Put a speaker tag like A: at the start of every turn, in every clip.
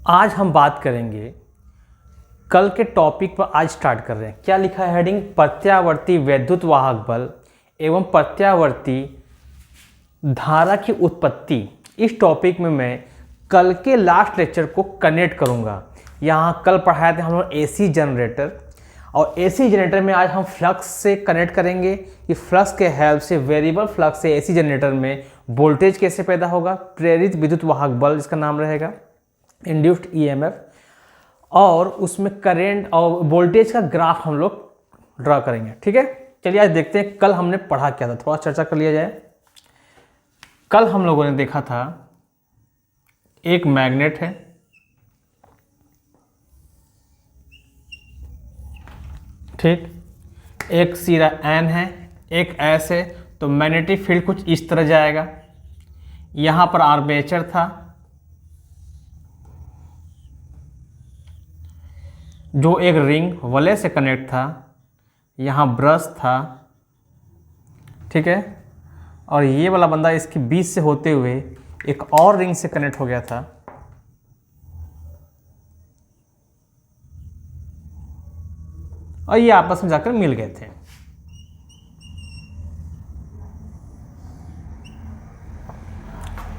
A: आज हम बात करेंगे कल के टॉपिक पर। आज स्टार्ट कर रहे हैं। क्या लिखा है हेडिंग? प्रत्यावर्ती वैद्युत वाहक बल एवं प्रत्यावर्ती धारा की उत्पत्ति। इस टॉपिक में मैं कल के लास्ट लेक्चर को कनेक्ट करूंगा। यहाँ कल पढ़ाए थे हम लोग एसी जनरेटर, और एसी जनरेटर में आज हम फ्लक्स से कनेक्ट करेंगे कि फ्लक्स के हेल्प से, वेरिएबल फ्लक्स से एसी जनरेटर में वोल्टेज कैसे पैदा होगा, प्रेरित विद्युत वाहक बल जिसका नाम रहेगा, इंड्यूस्ड ईएमएफ, और उसमें करंट और वोल्टेज का ग्राफ हम लोग ड्रा करेंगे। ठीक है, चलिए आज देखते हैं कल हमने पढ़ा क्या था, थोड़ा चर्चा कर लिया जाए। कल हम लोगों ने देखा था एक मैग्नेट है, ठीक, एक सिरा एन है, एक एस है, तो मैग्नेटिक फील्ड कुछ इस तरह जाएगा। यहां पर आर्मेचर था जो एक रिंग वलय से कनेक्ट था, यहाँ ब्रश था, ठीक है, और ये वाला बंदा इसके बीच से होते हुए एक और रिंग से कनेक्ट हो गया था। और ये आपस में जाकर मिल गए थे।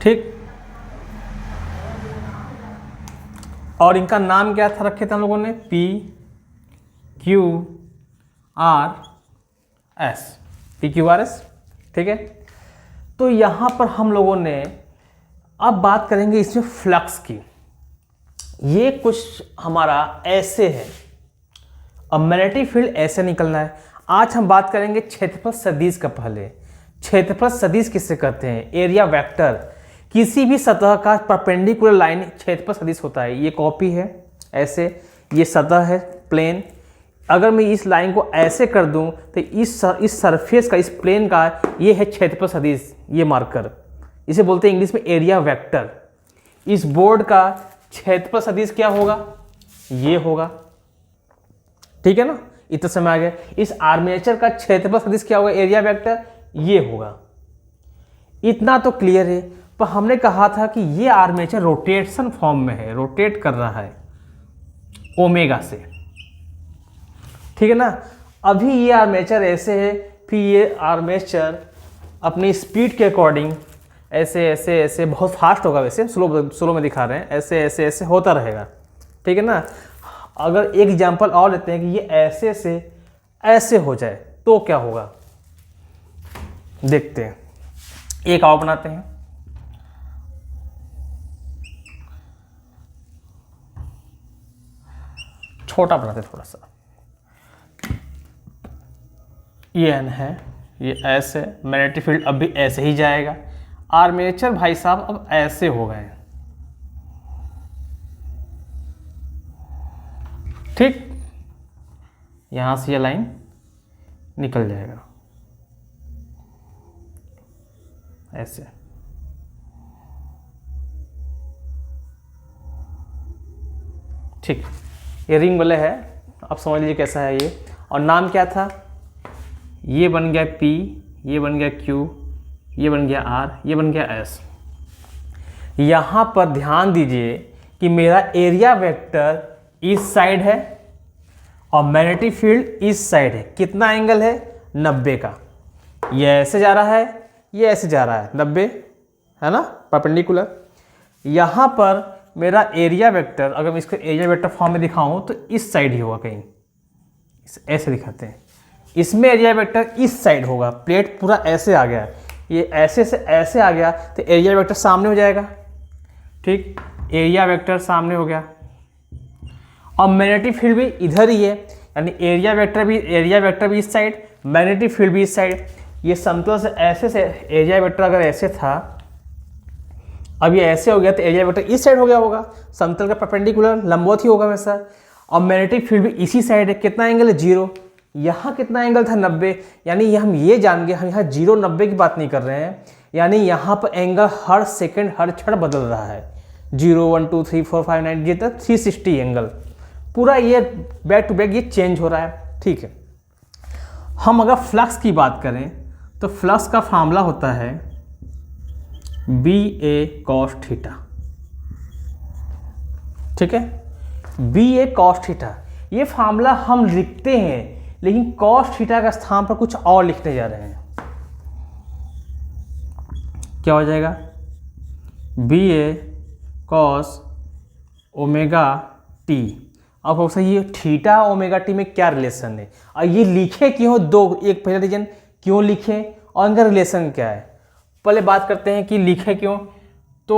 A: ठीक, और इनका नाम क्या था रखे थे हम लोगों ने? P Q R S, P Q R S. ठीक है, तो यहाँ पर हम लोगों ने अब बात करेंगे इसमें फ्लक्स की। ये कुछ हमारा ऐसे है, अब मैग्नेटिक फील्ड ऐसे निकलना है। आज हम बात करेंगे क्षेत्रफल सदिश का। पहले क्षेत्रफल सदिश किससे कहते हैं? Area vector. किसी भी सतह का परपेंडिकुलर लाइन क्षेत्रफल सदिश होता है। ये कॉपी है ऐसे, ये सतह है प्लेन। अगर मैं इस लाइन को ऐसे कर दूं तो इस सरफेस का, इस प्लेन का, ये है क्षेत्रफल सदिश, ये मार्कर, इसे बोलते हैं इंग्लिश में एरिया वेक्टर। इस बोर्ड का क्षेत्रफल सदिश क्या होगा? ये होगा। ठीक है ना, इतना समय आ गया। इस आर्मेचर का क्षेत्रफल सदिश क्या होगा? एरिया वेक्टर, ये होगा। इतना तो क्लियर है। पर हमने कहा था कि ये आर्मेचर रोटेशन फॉर्म में है, रोटेट कर रहा है ओमेगा से। ठीक है ना, अभी ये आर्मेचर ऐसे है, फिर ये आर्मेचर अपनी स्पीड के अकॉर्डिंग ऐसे ऐसे ऐसे, बहुत फास्ट होगा वैसे, स्लो में दिखा रहे हैं, ऐसे ऐसे ऐसे होता रहेगा। ठीक है ना, अगर एक एग्जांपल और लेते हैं कि ये ऐसे से ऐसे हो जाए तो क्या होगा, देखते हैं। एक और बनाते हैं, छोटा बनाते हैं थोड़ा सा। ये एन है, ये ऐसे, मैग्नेटिक फील्ड अब भी ऐसे ही जाएगा। आर्मेचर भाई साहब अब ऐसे हो गए, ठीक, यहां से ये लाइन निकल जाएगा ऐसे। ठीक, ये रिंग वाले है, अब समझ लीजिए कैसा है ये। और नाम क्या था? ये बन गया P, ये बन गया Q, ये बन गया R, ये बन गया S। यहां पर ध्यान दीजिए कि मेरा एरिया वेक्टर इस साइड है और मैग्नेटिक फील्ड इस साइड है। कितना एंगल है? 90 का। ये ऐसे जा रहा है, ये ऐसे जा रहा है, 90 है ना, परपेंडिकुलर। यहाँ पर मेरा एरिया वेक्टर, अगर मैं इसको एरिया वेक्टर फॉर्म में दिखाऊं तो इस साइड ही होगा, कहीं ऐसे दिखाते हैं। इसमें एरिया वेक्टर इस साइड होगा, प्लेट पूरा ऐसे आ गया, ये ऐसे से ऐसे आ गया तो एरिया वेक्टर सामने हो जाएगा। ठीक, एरिया वेक्टर सामने हो गया, और मैग्नेटिक फील्ड भी इधर ही है, यानी एरिया वेक्टर भी इस साइड, मैग्नेटिक फील्ड भी इस साइड। ये समतल से ऐसे से एरिया वेक्टर अगर ऐसे था, अब ये ऐसे हो गया तो एरिया वेक्टर इस साइड हो गया होगा, समतल का परपेंडिकुलर, लंबवत ही होगा वैसा। और मैग्नेटिक फील्ड भी इसी साइड है। कितना एंगल है? 0। यहाँ कितना एंगल था? 90। यानी हम ये जान गए, हम यहाँ 0 90 की बात नहीं कर रहे हैं, यानी यहाँ पर एंगल हर सेकेंड हर क्षण बदल रहा है। 0 1 2 3 4 5 9 ये तक 360 एंगल पूरा ये बैक टू बैक ये चेंज हो रहा है। ठीक है, हम अगर फ्लक्स की बात करें तो फ्लक्स का फार्मूला होता है बी ए कॉस थीटा। ठीक है, बी ए कॉस थीटा। ये फार्मूला हम लिखते हैं, लेकिन कॉस थीटा का स्थान पर कुछ और लिखने जा रहे हैं। क्या हो जाएगा, B A cos omega T. अब हो ये थीटा ओमेगा टी में क्या रिलेशन है, और ये लिखे क्यों दो, एक पहला रीजन क्यों लिखे और इनका रिलेशन क्या है। पहले बात करते हैं कि लिखे क्यों। तो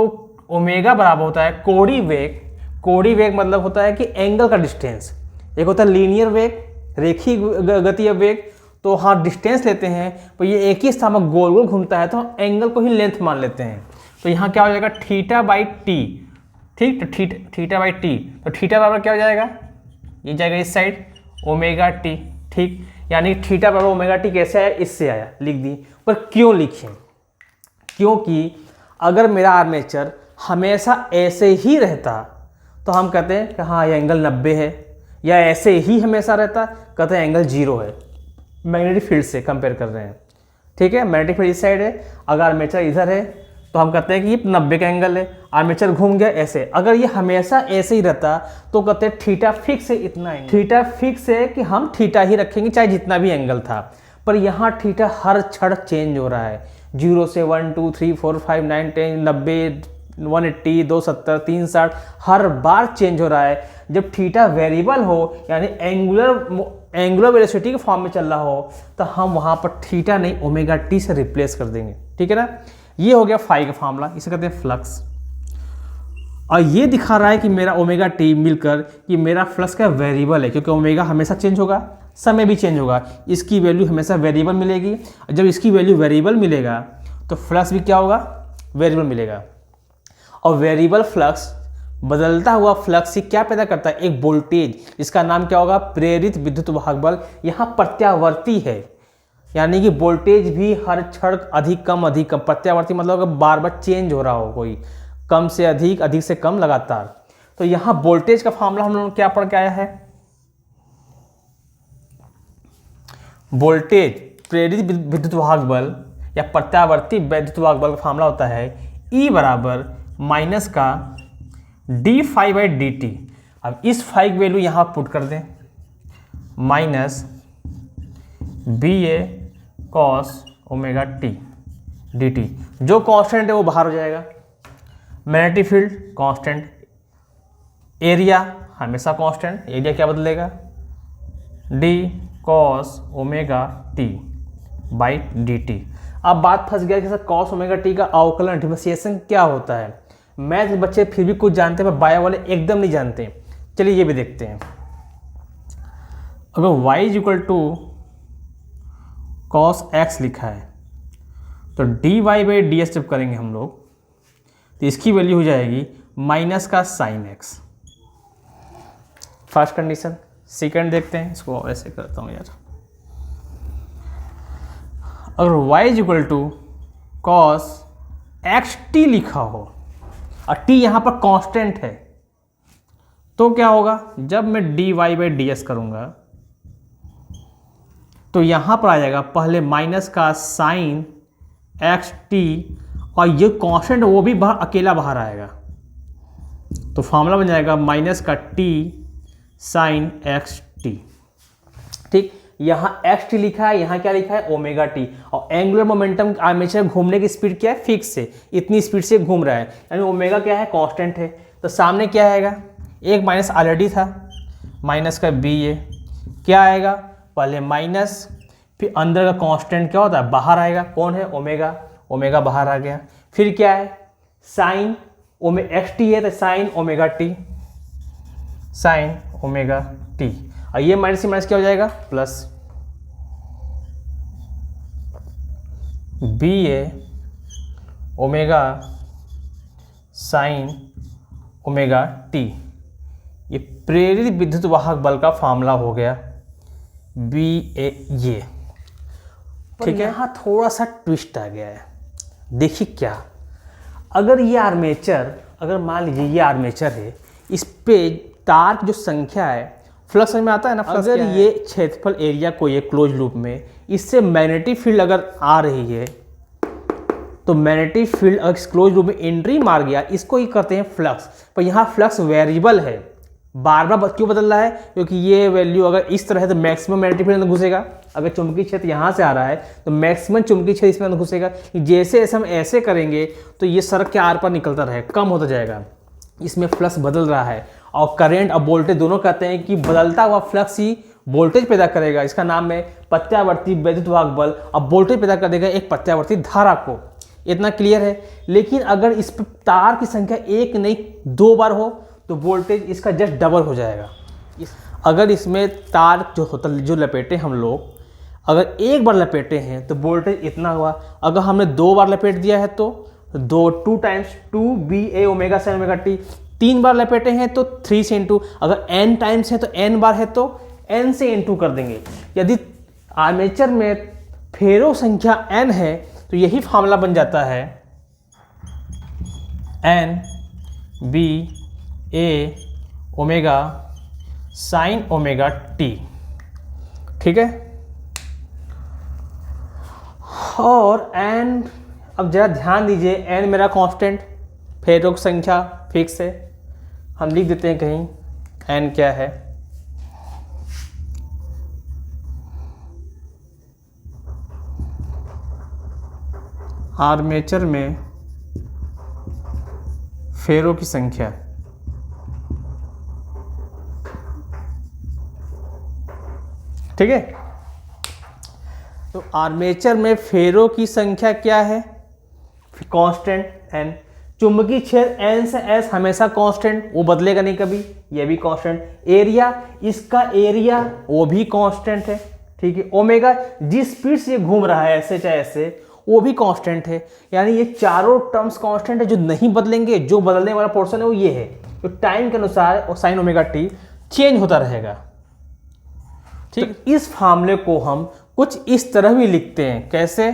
A: ओमेगा बराबर होता है कोणीय वेग। कोणीय वेग मतलब होता है कि एंगल का डिस्टेंस। एक होता है लीनियर वेग, रेखीय गतीय वेग। तो हाँ डिस्टेंस लेते हैं, तो ये एक ही स्थान में गोल गोल घूमता है, तो एंगल को ही लेंथ मान लेते हैं। तो यहाँ क्या हो जाएगा, थीटा बाई टी। ठीक, तो थीटा बाई टी, तो थीटा बराबर क्या हो जाएगा, ये जाएगा इस साइड ओमेगा टी। ठीक, यानी थीटा बराबर ओमेगा टी कैसे आया, इससे आया, लिख दी। पर क्यों लिखें, क्योंकि अगर मेरा आर्मेचर हमेशा ऐसे ही रहता तो हम कहते हैं कि हाँ ये एंगल 90 है, या ऐसे ही हमेशा रहता कहते हैं एंगल 0 है। मैग्नेटिक फील्ड से कंपेयर कर रहे हैं। ठीक है, मैग्नेटिक फील्ड इस साइड है, अगर आर्मेचर इधर है तो हम कहते हैं कि ये 90 का एंगल है। आर्मेचर घूम गया ऐसे, अगर ये हमेशा ऐसे ही रहता तो कहते हैं थीटा फिक्स है, इतना एंगल थीटा फिक्स है कि हम थीटा ही रखेंगे चाहे जितना भी एंगल था। पर यहाँ थीटा हर क्षण चेंज हो रहा है, 0 से 1 2 3 4 5 9 10 90 180 270 360 हर बार चेंज हो रहा है। जब थीटा वेरिएबल हो यानी एंगुलर वेलोसिटी के फॉर्म में चल रहा हो, तो हम वहाँ पर थीटा नहीं ओमेगा टी से रिप्लेस कर देंगे। ठीक है ना, ये हो गया फाई का फार्मूला, इसे कहते हैं फ्लक्स। और ये दिखा रहा है कि मेरा ओमेगा टी मिलकर कि मेरा फ्लक्स का वेरिएबल है, क्योंकि ओमेगा हमेशा चेंज होगा, समय भी चेंज होगा, इसकी वैल्यू हमेशा वेरिएबल मिलेगी। जब इसकी वैल्यू वेरिएबल मिलेगा तो फ्लक्स भी क्या होगा, वेरिएबल मिलेगा। और वेरिएबल फ्लक्स, बदलता हुआ फ्लक्स से क्या पैदा करता है, एक वोल्टेज, इसका नाम क्या होगा, प्रेरित विद्युत वाहक बल। यहाँ प्रत्यावर्ती है, यानी कि वोल्टेज भी हर क्षण अधिक कम प्रत्यावर्ती मतलब अगर बार बार चेंज हो रहा हो, कोई कम से अधिक, अधिक से कम लगातार। तो यहाँ वोल्टेज का फार्मूला हम लोग क्या पढ़ के आया है, वोल्टेज प्रेरित विद्युत वाहक बल या प्रत्यावर्ती विद्युत वाहक बल का फार्मूला होता है E बराबर माइनस का d phi by d t. अब इस फाई की वैल्यू यहाँ पुट कर दें, minus B A cos omega t d t. जो कांस्टेंट है वो बाहर हो जाएगा, मैग्नेटिक फील्ड कांस्टेंट, एरिया हमेशा कांस्टेंट, एरिया क्या बदलेगा, d cos omega t by d t. अब बात फंस गया कि सर कॉस ओमेगा टी का अवकलन डिफरेंशिएशन क्या होता है। मैथ के बच्चे फिर भी कुछ जानते हैं, पर बायो वाले एकदम नहीं जानते। चलिए ये भी देखते हैं। अगर y is equal to cos x लिखा है तो d y by d s जब करेंगे हम लोग तो इसकी वैल्यू हो जाएगी माइनस का sine x. First condition. Second देखते हैं, इसको ऐसे करता हूँ यार। अगर y is equal to cos x t लिखा हो और t यहाँ पर कांस्टेंट है, तो क्या होगा, जब मैं d y by d s करूँगा तो यहाँ पर आ जाएगा पहले माइनस का साइन एक्स टी, और ये कांस्टेंट वो भी बाहर अकेला बाहर आएगा, तो फॉर्मूला बन जाएगा माइनस का टी साइन एक्स टी। ठीक, यहाँ एक्स टी लिखा है, यहाँ क्या लिखा है, ओमेगा टी। और एंगुलर मोमेंटम आर्मेचर घूमने की स्पीड क्या है, फिक्स है, इतनी स्पीड से घूम रहा है, यानी ओमेगा क्या है, कांस्टेंट है। तो सामने क्या आएगा, एक माइनस ऑलरेडी था, माइनस का बी ए क्या आएगा, पहले माइनस, फिर अंदर का कांस्टेंट क्या होता है, बाहर आएगा, कौन है, ओमेगा, ओमेगा बाहर आ गया। फिर क्या है, साइन एक्स टी है तो sine omega T, sine omega T. और ये माइनस से माइनस क्या हो जाएगा, प्लस बी ए ओमेगा साइन ओमेगा टी। ये प्रेरित विद्युत वाहक बल का फार्मूला हो गया, बी ए ये। ठीक है, यहाँ थोड़ा सा ट्विस्ट आ गया है। देखिए क्या, अगर ये आर्मेचर, अगर मान लीजिए ये आर्मेचर है, इस पे तार की जो संख्या है, फ्लक्स में आता है ना, फ्लक्स अगर ये क्षेत्रफल एरिया कोई है क्लोज लूप में, इससे मैग्नेटिक फील्ड अगर आ रही है तो तो मैग्नेटिक फील्ड अगर क्लोज लूप में एंट्री मार गया, इसको ही करते हैं फ्लक्स। पर यहाँ फ्लक्स वेरिएबल है, बार बार क्यों बदल रहा है? क्योंकि ये वैल्यू अगर इस तरह है तो मैक्सिमम मैग्नेटिक फील्ड अंदर घुसेगा। अगर चुंबकीय क्षेत्र यहाँ से आ रहा है तो मैक्सिमम चुंबकीय क्षेत्र इसमें अंदर घुसेगा। जैसे जैसे हम ऐसे करेंगे तो ये सड़क के आर पर निकलता रहेगा, कम होता जाएगा। इसमें फ्लक्स बदल रहा है और करंट और वोल्टेज दोनों कहते हैं कि बदलता हुआ फ्लक्स ही वोल्टेज पैदा करेगा। इसका नाम है प्रत्यावर्ती वैद्युत वाहक बल। अब वोल्टेज पैदा कर देगा एक प्रत्यावर्ती धारा को। इतना क्लियर है। लेकिन अगर इस पर तार की संख्या एक नहीं 2 बार हो तो वोल्टेज इसका जस्ट डबल हो जाएगा। अगर इसमें तार जो होता जो लपेटे हम लोग, अगर एक बार लपेटे हैं तो वोल्टेज इतना हुआ। अगर हमने 2 बार लपेट दिया है तो 2 times 2BA omega sin omega t। 3 बार लपेटे हैं तो 3 से इंटू। अगर n टाइम्स है तो n बार है तो n से इंटू कर देंगे। यदि आर्मेचर में फेरो संख्या n है तो यही फार्मूला बन जाता है NBA omega sin omega t। ठीक है। और n, अब जरा ध्यान दीजिए, n मेरा कांस्टेंट, फेरो की संख्या फिक्स है। हम लिख देते हैं कहीं n क्या है। आर्मेचर में फेरो की संख्या, ठीक है। तो आर्मेचर में फेरो की संख्या क्या है? Constant n। चुंबकीय क्षेत्र n से s हमेशा कांस्टेंट, वो बदलेगा नहीं कभी, ये भी कांस्टेंट। एरिया, इसका एरिया वो भी कांस्टेंट है, ठीक है। ओमेगा, जिस स्पीड से ये घूम रहा है ऐसे चाहे ऐसे, वो भी कांस्टेंट है। यानी ये चारों टर्म्स कांस्टेंट है जो नहीं बदलेंगे। जो बदलने वाला पोर्शन है वो ये है, तो टाइम के अनुसार और sin ओमेगा t चेंज होता रहेगा, ठीक। तो इस फार्मूले को हम कुछ इस तरह भी लिखते हैं। कैसे?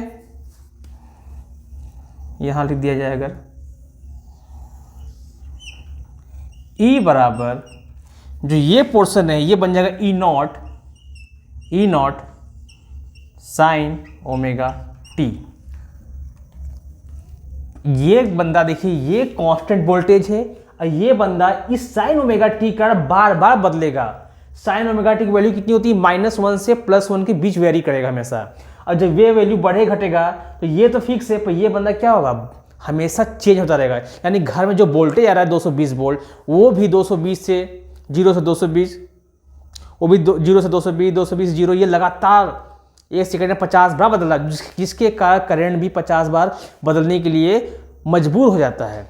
A: यहां लिख दिया जाए, अगर E बराबर जो ये पोर्शन है ये बन जाएगा E not sin omega t। ये बंदा देखिए ये कांस्टेंट वोल्टेज है और ये बंदा इस sin ओमेगा t का बार बार बदलेगा। sin ओमेगा t की वैल्यू कितनी होती है? -1 से +1 के बीच वेरी करेगा हमेशा। और जब ये वैल्यू बढ़े घटेगा तो ये तो फिक्स है, पर ये बंदा क्या होगा? हमेशा चेंज होता रहेगा। यानी घर में जो वोल्टेज आ रहा है 220 वोल्ट, वो भी 220 से 0 से 220, वो भी 0 से 220, 220 0, ये लगातार 1 सेकंड में 50 बार बदल रहा है, जिसके कारण करंट भी 50 बार बदलने के लिए मजबूर हो जाता है,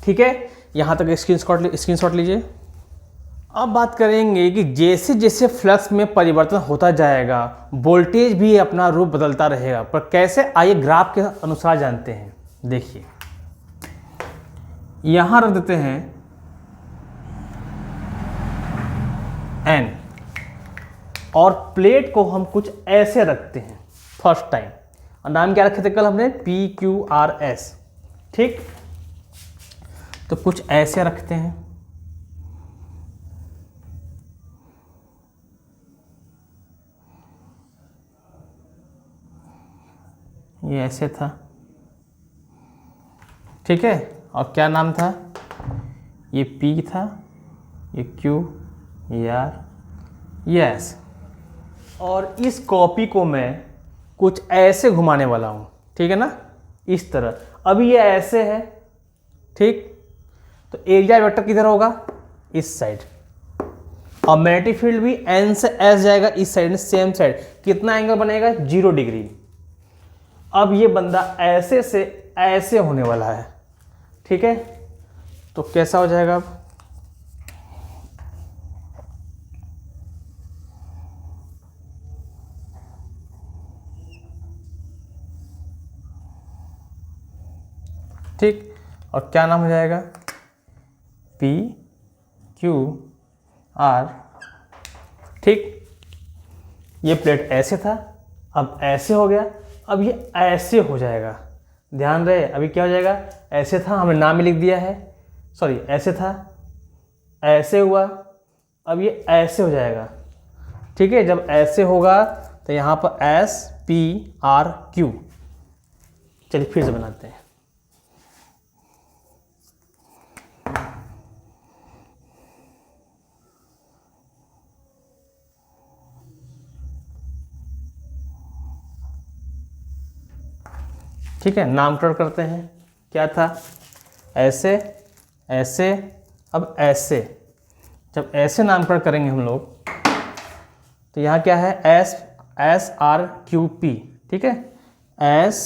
A: ठीक है। यहाँ तक स्क्रीनशॉट लीजिए। अब बात करेंगे कि जैसे जैसे फ्लक्स में परिवर्तन होता जाएगा वोल्टेज भी अपना रूप बदलता रहेगा। पर कैसे, आइए ग्राफ के अनुसार जानते हैं। देखिए यहां रख देते हैं n और प्लेट को हम कुछ ऐसे रखते हैं फर्स्ट टाइम। और नाम क्या रखे थे कल हमने? PQRS, ठीक। तो कुछ ऐसे रखते हैं। ये ऐसे था, ठीक है। और क्या नाम था? ये P था, ये Q, ये R, ये S। और इस कॉपी को मैं कुछ ऐसे घुमाने वाला हूँ, ठीक है ना, इस तरह। अभी ये ऐसे है, ठीक। तो एरिया वेक्टर किधर होगा? इस साइड। और मैग्नेटिक फील्ड भी N से S जाएगा इस साइड में, सेम साइड। कितना एंगल बनेगा? 0 डिग्री। अब ये बंदा ऐसे से ऐसे होने वाला है, ठीक है। तो कैसा हो जाएगा? अब ठीक। और क्या नाम हो जाएगा? PQR, ठीक। ये प्लेट ऐसे था, अब ऐसे हो गया, अब ये ऐसे हो जाएगा। ध्यान रहे, अभी क्या हो जाएगा? ऐसे था, हमने नाम में लिख दिया है, सॉरी ऐसे था, ऐसे हुआ, अब ये ऐसे हो जाएगा, ठीक है। जब ऐसे होगा तो यहाँ पर SPRQ, चलिए फिर से बनाते हैं। ठीक है, नामकरण करते हैं। क्या था? ऐसे, ऐसे, अब ऐसे। जब ऐसे नामकरण करेंगे हम लोग तो यहाँ क्या है? SRQP। ठीक है, S,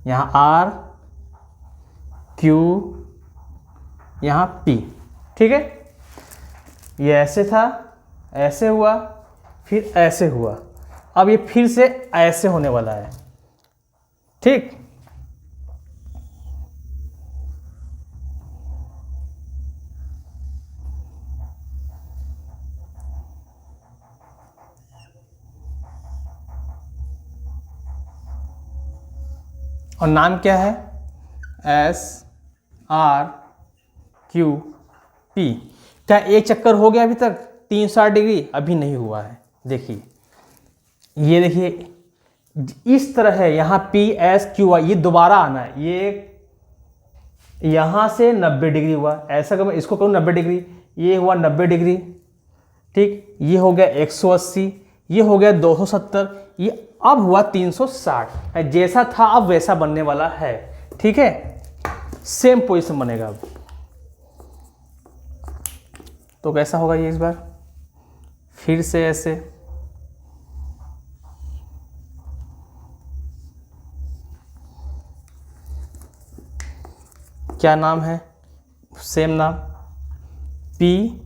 A: यहाँ R, Q, यहाँ P। ठीक है, ये ऐसे था, ऐसे हुआ, फिर ऐसे हुआ, अब ये फिर से ऐसे होने वाला है। ठीक, और नाम क्या है? SRQP। क्या एक चक्कर हो गया अभी तक 360 डिग्री? अभी नहीं हुआ है। देखिए, ये देखिए इस तरह है, यहाँ PSQY, ये दोबारा आना है। ये यहाँ से 90 डिग्री हुआ, ऐसा करूँ, इसको करूँ 90 डिग्री, ये हुआ 90 डिग्री। ठीक, ये हो गया 180, ये हो गया 270, ये अब हुआ 360। जैसा था अब वैसा बनने वाला है। ठीक है, सेम पोजीशन बनेगा अब। तो कैसा होगा ये? इस बार फिर से ऐसे, क्या नाम है? सेम नाम, PQRS।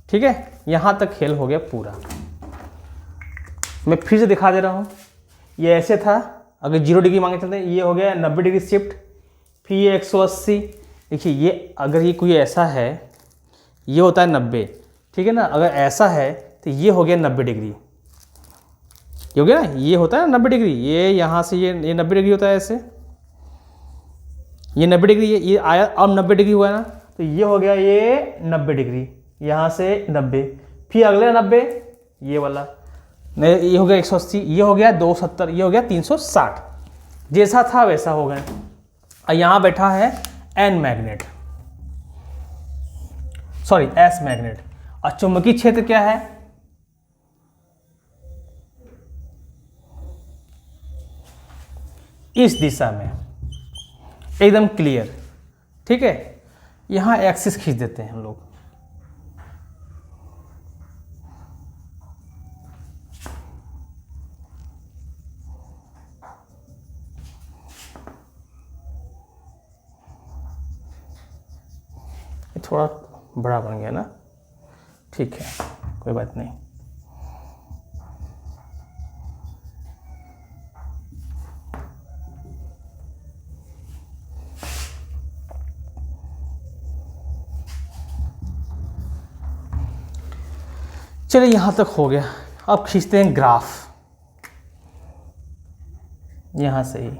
A: ठीक है, यहाँ तक खेल हो गया पूरा। मैं फिर से दिखा दे रहा हूँ। ये ऐसे था, अगर 0 डिग्री मांगे चलते हैं, ये हो गया 90 डिग्री शिफ्ट, फिर ये 180। देखिए, ये अगर ये कोई ऐसा है, ये होता है 90। ठीक है ना, अगर ऐसा है तो ये हो गया 90 डिग्री। ये हो गया ना, ये होता है 90 डिग्री, ये यहाँ से ये 90 डिग्री होता है ऐसे, ये 90 डिग्री, ये आया, अब 90 डिग्री हुआ है ना, तो ये हो गया ये 90 डिग्री, यहाँ से 90, फिर अगले 90, ये वाला नहीं, ये हो गया 180, ये हो गया 270, ये हो गया 360। जैसा था वैसा हो गया। और यहाँ बैठा है N magnet, sorry S magnet. और चुंबकीय क्षेत्र क्या है? इस दिशा में, एकदम क्लियर। ठीक है, यहां एक्सिस खींच देते हैं हम लोग। ये थोड़ा बड़ा बन गया ना, ठीक है, कोई बात नहीं। चलिए, यहां तक हो गया। अब खींचते हैं ग्राफ, यहां से ही।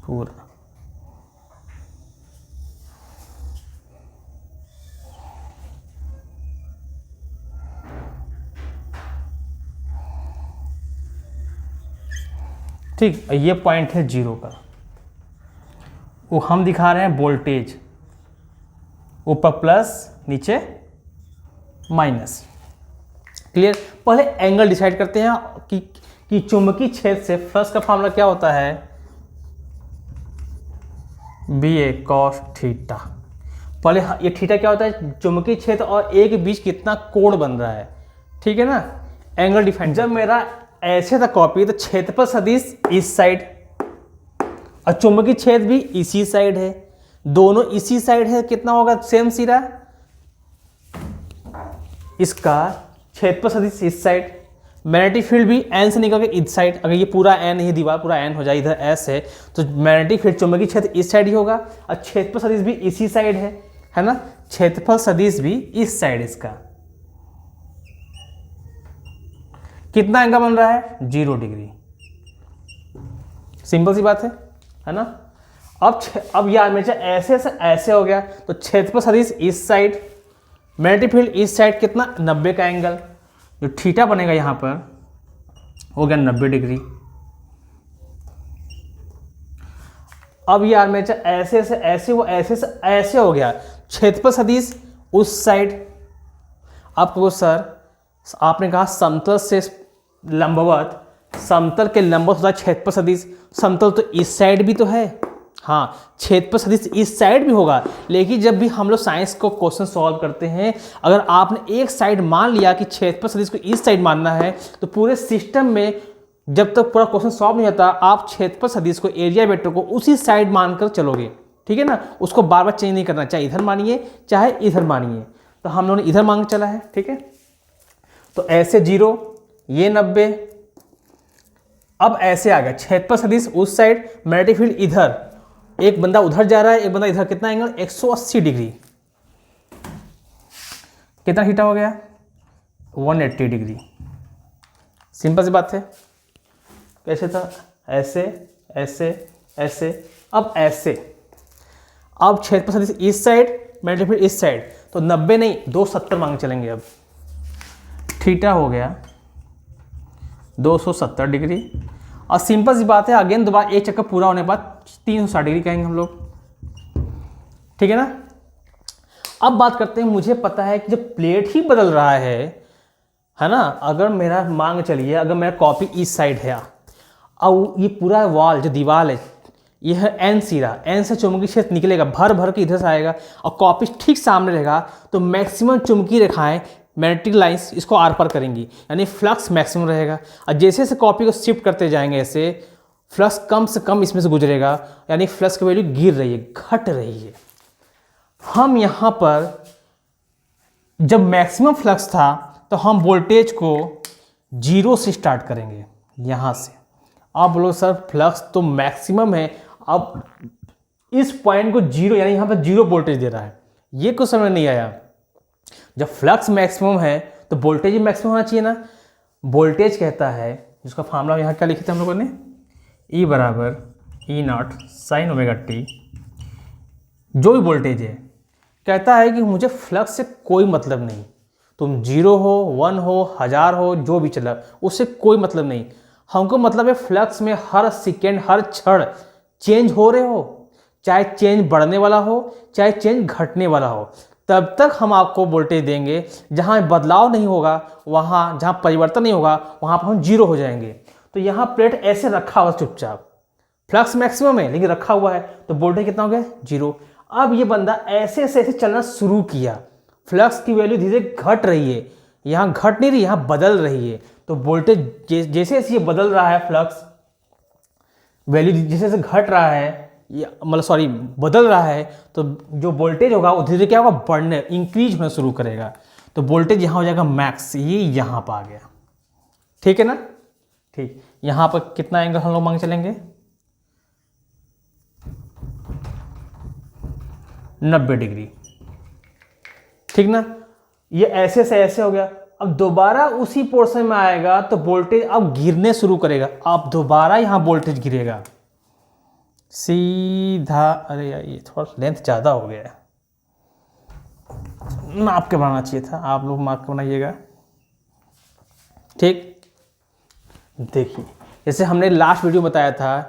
A: पूरा ठीक, ये पॉइंट है 0 का, वो हम दिखा रहे हैं वोल्टेज, ऊपर प्लस नीचे माइनस। क्लियर? पहले एंगल डिसाइड करते हैं कि चुंबकीय क्षेत्र से फ्लक्स का फॉर्मूला क्या होता है? BA cos theta. पहले ये थीटा क्या होता है? चुंबकीय क्षेत्र और ए के बीच कितना कोण बन रहा है। ठीक है ना, एंगल डिफाइन। जब मेरा ऐसे था कॉपी, तो क्षेत्रफल सदिश इस साइड और चुंबकीय क्षेत्र भी इसी साइड है, दोनों इसी साइड है, कितना होगा? सेम सिरा। इसका क्षेत्रफल सदिश इस साइड, मैग्नेटिक फील्ड भी एन से निकल के इस साइड। अगर ये पूरा एन, ये दीवार पूरा एन हो जाए, इधर एस है, तो मैग्नेटिक फील्ड चुंबकीय क्षेत्र इस साइड ही होगा, और क्षेत्रफल सदिश भी इसी साइड है ना, क्षेत्रफल सदिश भी इस साइड। इसका कितना एंगल बन रहा है? 0 डिग्री। सिंपल सी बात है ना। अब ये आर्मेचर ऐसे से ऐसे हो गया, तो क्षेत्रफल सदिश इस साइड, मैग्नेटिक फील्ड इस साइड कितना 90 का एंगल, जो थीटा बनेगा यहाँ पर हो गया 90 डिग्री। अब ये आर्मेचर ऐसे से ऐसे, वो ऐसे से ऐसे हो गया, क्षेत्रफल सदिश उस साइड। अब तो सर आपने कहा समतल से लंबवत, समतल के लंबवत होता है क्षेत्रफल सदिश, समतल तो इस साइड भी तो है, हाँ क्षेत्रफल सदिश इस साइड भी होगा। लेकिन जब भी हम लोग साइंस को क्वेश्चन सॉल्व करते हैं, अगर आपने एक साइड मान लिया कि क्षेत्रफल सदिश को इस साइड मानना है, तो पूरे सिस्टम में जब तक पूरा क्वेश्चन सॉल्व नहीं होता, आप क्षेत्रफल सदिश को, एरिया वेक्टर को उसी साइड मानकर चलोगे, ठीक है ना। उसको बार बार चेंज नहीं करना, चाहे इधर मानिए चाहे इधर मानिए। तो हम लोगों ने इधर मान चला है, ठीक है। तो ऐसे 0, ये 90, अब ऐसे आ गया क्षेत्रफल सदिश उस साइड, मैग्नेटिक फील्ड इधर, एक बंदा उधर जा रहा है, एक बंदा इधर, कितना एंगल 180 डिग्री, कितना थीटा हो गया 180 डिग्री। सिंपल सी बात है। कैसे था, ऐसे ऐसे ऐसे, अब ऐसे, अब क्षेत्रफल सदिश इस साइड, मैग्नेटिक फील्ड इस साइड, तो 90 नहीं 270 मांग चलेंगे। अब थीटा हो गया 270 डिग्री। और सिंपल सी बात है, अगेन दोबारा एक चक्कर पूरा होने के बाद 360 डिग्री कहेंगे हम लोग, ठीक है ना। अब बात करते हैं, मुझे पता है कि जब प्लेट ही बदल रहा है ना, अगर मेरा मांग चलिए, अगर मेरा कॉपी इस साइड है और ये पूरा वॉल जो दीवार है ये है एन सिरा, एन से चुंबकीय क्षेत्र निकलेगा, भर भर के इधर से आएगा और कॉपी ठीक सामने रहेगा, तो मैक्सिमम चुंबकीय रेखाएं, मैग्नेटिक लाइंस इसको आर पार करेंगी, यानी फ्लक्स मैक्सिमम रहेगा। और जैसे जैसे कॉपी को शिफ्ट करते जाएंगे ऐसे फ्लक्स कम से कम इसमें से गुजरेगा, यानी फ्लक्स की वैल्यू गिर रही है, घट रही है। हम यहाँ पर जब मैक्सिमम फ्लक्स था तो हम वोल्टेज को 0 से स्टार्ट करेंगे यहाँ से। आप बोलो सर फ्लक्स तो मैक्सिमम है, अब इस पॉइंट को 0 यानी यहाँ पर 0 वोल्टेज दे रहा है, ये कुछ समझ नहीं आया। जब फ्लक्स मैक्सिमम है तो वोल्टेज भी मैक्सिमम होना चाहिए ना। वोल्टेज कहता है, जिसका फार्मूला यहाँ क्या लिखे थे हम लोगों ने, E बराबर E0 साइन ओमेगा टी, जो भी वोल्टेज है, कहता है कि मुझे फ्लक्स से कोई मतलब नहीं, तुम 0 हो 1 हो 1000 हो जो भी चला, उससे कोई मतलब नहीं। हमको मतलब है फ्लक्स में हर सेकेंड हर क्षण चेंज हो रहे हो, चाहे चेंज बढ़ने वाला हो चाहे चेंज घटने वाला हो, तब तक हम आपको वोल्टेज देंगे। जहाँ बदलाव नहीं होगा, वहाँ जहाँ परिवर्तन नहीं होगा, वहाँ पर हम 0 हो जाएंगे। तो यहाँ प्लेट ऐसे रखा हुआ चुपचाप, फ्लक्स मैक्सिमम है लेकिन रखा हुआ है, तो वोल्टेज कितना हो गया 0। अब ये बंदा ऐसे ऐसे ऐसे चलना शुरू किया, फ्लक्स की वैल्यू धीरे धीरे घट रही है, यहाँ घट नहीं रही, यहाँ बदल रही है। तो वोल्टेज जैसे जैसे ये बदल रहा है, फ्लक्स वैल्यू जैसे जैसे घट रहा है, मतलब सॉरी बदल रहा है, तो जो वोल्टेज होगा वो धीरे धीरे क्या होगा, बढ़ने इंक्रीज होना शुरू करेगा। तो वोल्टेज यहाँ हो जाएगा मैक्स, ये यहाँ पर आ गया, ठीक है ना। ठीक, यहाँ पर कितना एंगल हम लोग मांग चलेंगे 90 डिग्री, ठीक ना। ये ऐसे से ऐसे हो गया, अब दोबारा उसी पोर्शन में आएगा तो वोल्टेज अब गिरने शुरू करेगा, अब दोबारा यहाँ वोल्टेज गिरेगा सीधा। अरे यार ये थोड़ा लेंथ ज़्यादा हो गया है, माप के बनाना चाहिए था, आप लोग माप के बनाइएगा, ठीक। देखिए जैसे हमने लास्ट वीडियो बताया था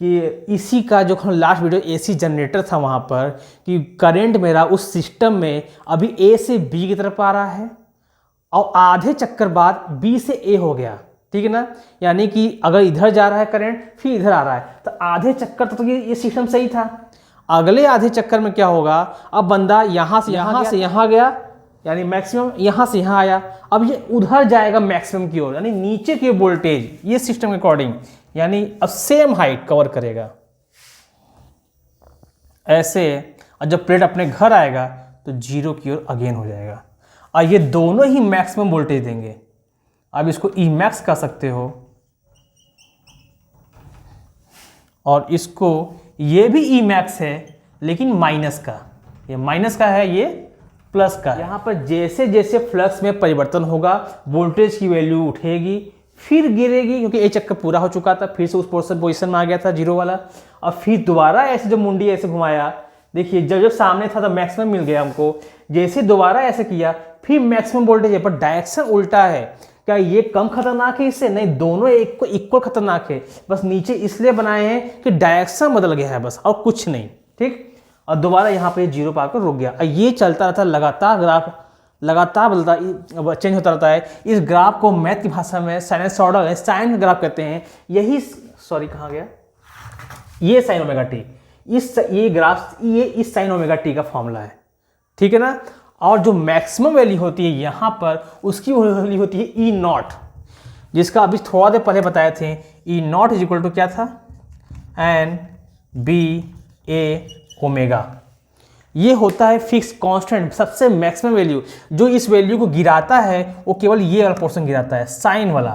A: कि इसी का जो लास्ट वीडियो एसी जनरेटर था, वहाँ पर कि करंट मेरा उस सिस्टम में अभी ए से बी की तरफ आ रहा है और आधे चक्कर बाद बी से ए हो गया, ठीक है ना। यानी कि अगर इधर जा रहा है करंट फिर इधर आ रहा है, तो आधे चक्कर तो ये सिस्टम सही था। अगले आधे चक्कर में क्या होगा, अब बंदा यहाँ से यहाँ गया, यानी मैक्सिमम यहाँ से यहाँ आया, अब ये उधर जाएगा मैक्सिमम की ओर, यानी नीचे के वोल्टेज ये सिस्टम के अकॉर्डिंग, यानी अब सेम हाइट कवर करेगा ऐसे। और जब प्लेट अपने घर आएगा तो 0 की ओर अगेन हो जाएगा, और ये दोनों ही मैक्सिमम वोल्टेज देंगे। अब इसको ई मैक्स कह सकते हो, और इसको ये भी ई मैक्स है लेकिन माइनस का, ये माइनस का है, ये प्लस का। यहाँ पर जैसे जैसे फ्लक्स में परिवर्तन होगा वोल्टेज की वैल्यू उठेगी, फिर गिरेगी क्योंकि ए चक्कर पूरा हो चुका था, फिर से उस पोजीशन में आ गया था जीरो वाला। और फिर दोबारा ऐसे जब मुंडी ऐसे घुमाया, देखिए जब जब सामने था तो मैक्सिमम मिल गया हमको, जैसे दोबारा ऐसे किया फिर मैक्सिमम वोल्टेज है, पर डायरेक्शन उल्टा है। क्या ये कम खतरनाक है इससे? नहीं, दोनों एक को इक्वल खतरनाक है, बस नीचे इसलिए बनाए हैं कि डायरेक्शन बदल गया है बस, और कुछ नहीं। ठीक, और दोबारा यहाँ पे जीरो पर आकर रुक गया। ये चलता रहता लगातार, ग्राफ लगातार बदलता चेंज होता रहता है। इस ग्राफ को मैथ की भाषा में साइनसॉइडल साइन ग्राफ कहते हैं। यही सॉरी कहाँ गया, ये साइन ओमेगा टी, ये ग्राफ ये इस साइन ओमेगा टी का फॉर्मूला है। ठीक है ना। और जो मैक्सिमम वैल्यू होती है यहाँ पर, उसकी वैल्यू होती है ई नॉट, जिसका अभी थोड़ा देर पहले बताए थे। ई नॉट इज इक्वल टू क्या था, एन बी ए ओमेगा। ये होता है फिक्स कांस्टेंट, सबसे मैक्सिमम वैल्यू। जो इस वैल्यू को गिराता है वो केवल ये वाला पोर्शन गिराता है, साइन वाला,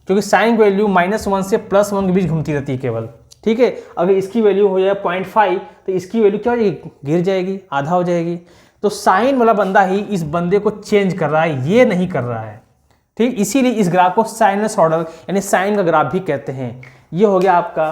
A: क्योंकि साइन वैल्यू -1 से +1 के बीच घूमती रहती है केवल। ठीक है, अगर इसकी वैल्यू हो जाए 0.5 तो इसकी वैल्यू क्या हो जाएगी, गिर जाएगी, आधा हो जाएगी। तो साइन वाला बंदा ही इस बंदे को चेंज कर रहा है, ये नहीं कर रहा है। ठीक, इसीलिए इस ग्राफ को साइनसॉइडल यानी साइन का ग्राफ भी कहते हैं। ये हो गया आपका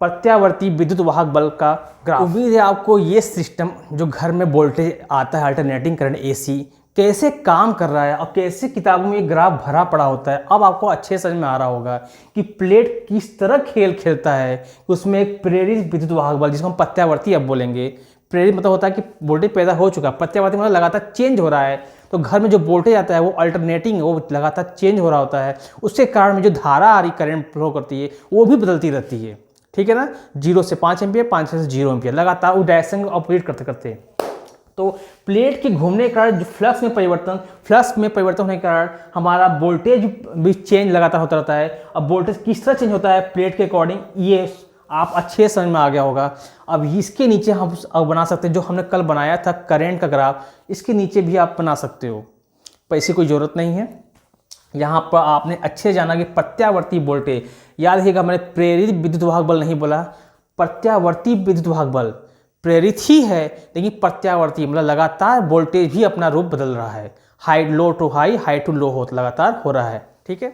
A: प्रत्यावर्ती विद्युत वाहक बल का ग्राफ। उम्मीद है आपको ये सिस्टम जो घर में वोल्टेज आता है, अल्टरनेटिंग करंट एसी, कैसे काम कर रहा है और कैसे किताबों में ये ग्राफ भरा पड़ा होता है, अब आपको अच्छे समझ में आ रहा होगा कि प्लेट किस तरह खेल खेलता है। उसमें एक प्रेरित विद्युत वाहक बल, जिसको हम प्रत्यावर्ती अब बोलेंगे। प्रेरित मतलब होता है कि वोल्टेज पैदा हो चुका है, प्रत्यावर्ती मतलब लगातार चेंज हो रहा है। तो घर में जो वोल्टेज आता है वो अल्टरनेटिंग, वो लगातार चेंज हो रहा होता है। उसके कारण में जो धारा आ रही, करंट फ्लो करती है, वो भी बदलती रहती है। ठीक है ना, 0 से 5 एम्पियर, 5 से 0 एम्पियर, लगातार वो डायरेक्शन ऑपरेट करते करते। तो प्लेट के घूमने के कारण जो फ्लक्स में परिवर्तन होने के कारण हमारा वोल्टेज भी चेंज लगातार होता रहता है। अब वोल्टेज किस तरह चेंज होता है प्लेट के अकॉर्डिंग, ये आप अच्छे समझ में आ गया होगा। अब इसके नीचे हम अब बना सकते हैं, जो हमने कल बनाया था करंट का ग्राफ, इसके नीचे भी आप बना सकते हो, पर इसकी कोई ज़रूरत नहीं है। यहाँ पर आपने अच्छे जाना कि प्रत्यावर्ती वोल्टेज, याद रखिएगा मैंने प्रेरित विद्युत वाहक बल नहीं बोला, प्रत्यावर्ती विद्युत वाहक बल प्रेरित ही है, लेकिन प्रत्यावर्ती मतलब लगातार वोल्टेज भी अपना रूप बदल रहा है, high low to high, high to low हो लगातार हो रहा है। ठीक है।